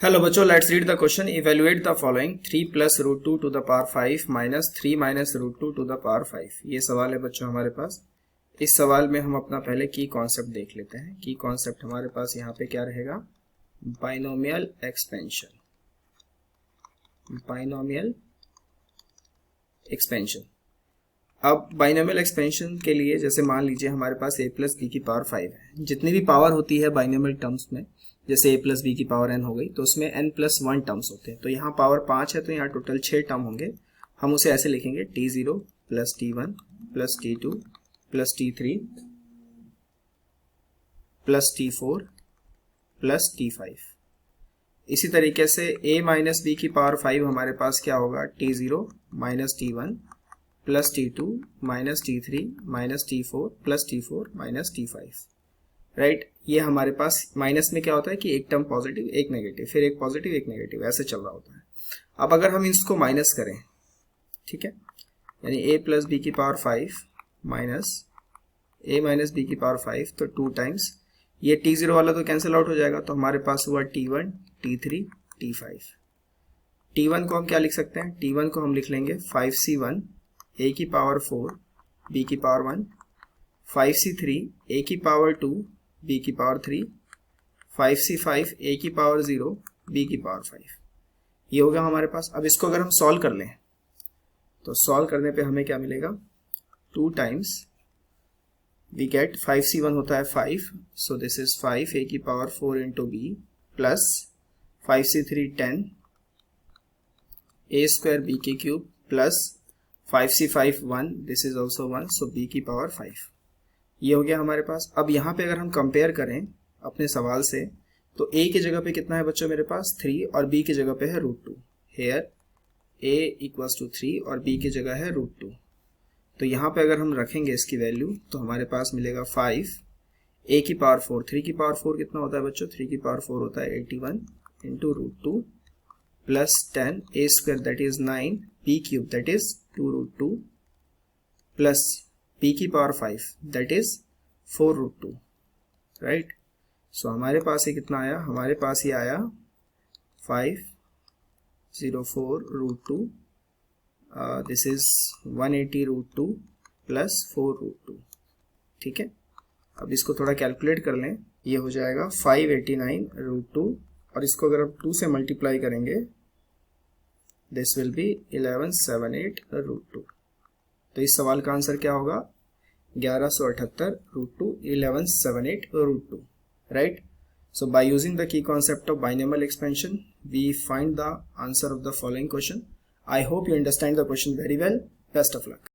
Hello बच्चों, let's read the question. Evaluate the following 3 plus root two to the power 5 minus 3 minus root two to the power 5. ये सवाल है बच्चों हमारे पास. इस सवाल में हम अपना पहले की कॉन्सेप्ट देख लेते हैं. की कॉन्सेप्ट हमारे पास यहाँ पे क्या रहेगा? Binomial expansion. Binomial expansion. अब बाइनोमियल एक्सपेंशन के लिए जैसे मान लीजिए हमारे पास a प्लस बी की पावर 5 है. जितनी भी पावर होती है बाइनोमियल टर्म्स में, जैसे a प्लस बी की पावर n हो गई, तो उसमें n प्लस 1 टर्म्स होते हैं. तो यहाँ पावर 5 है तो यहाँ टोटल 6 टर्म होंगे. हम उसे ऐसे लिखेंगे t0 plus t1 plus t2 plus t3 plus t4 plus t5. इसी तरीके से a माइनस बी की पावर 5 हमारे पास क्या होगा? t0 minus t1 plus t2 minus t3 minus t4 plus t4 minus t5. Right. ये हमारे पास माइनस में क्या होता है कि एक टर्म पॉजिटिव एक नेगेटिव, फिर एक पॉजिटिव एक नेगेटिव, ऐसे चल रहा होता है. अब अगर हम इसको माइनस करें, ठीक है, यानी a प्लस बी की power 5 minus a minus b की पावर 5, तो 2 टाइम्स ये t0 वाला तो कैंसिल आउट हो जाएगा. तो हमारे पास हुआ t1 t3 t5. t1 को हम क्या लिख सकते हैं? t1 को हम लिख लेंगे 5c1 a की पावर 4 b की पावर 1, 5c3 a की पावर 2 b की पावर 3, 5c5 a की पावर 0 b की पावर 5. ये हो गया हमारे पास. अब इसको अगर हम सॉल्व कर लें तो सॉल्व करने पे हमें क्या मिलेगा? 2 टाइम्स वी गेट 5c1 होता है 5, सो दिस इज 5 a की power 4 into b plus 5c3 10 a square b की cube plus 5c5 1, this is also 1, so b की पावर 5. ये हो गया हमारे पास. अब यहाँ पे अगर हम कंपेयर करें अपने सवाल से, तो a की जगह पे कितना है बच्चों मेरे पास? 3, और b की जगह पे है √2. हेयर a इक्वल्स टू 3 और b की जगह है √2. तो यहाँ पे अगर हम रखेंगे इसकी वैल्यू तो हमारे पास मिलेगा 5 a की पावर 4. 3 की पावर 4 कितना होता है बच्चों? 3 की पावर 4 होता है 81 into √2 plus 10 a square that is 9 b cube that is 2√2 plus p की पावर 5 दैट इज 4√2. राइट. सो हमारे पास ये कितना आया? हमारे पास ये आया 504√2. This is 180√2 plus 4√2. ठीक है. अब इसको थोड़ा कैलकुलेट कर लें. ये हो जाएगा 589√2, और इसको अगर आप 2 से मल्टीप्लाई करेंगे दिस विल बी 1178√2. तो इस सवाल का आंसर क्या होगा? 1178√2, 1178√2. Right. So by using the key concept of binomial expansion, we find the answer of the following question. I hope you understand the question very well. Best of luck.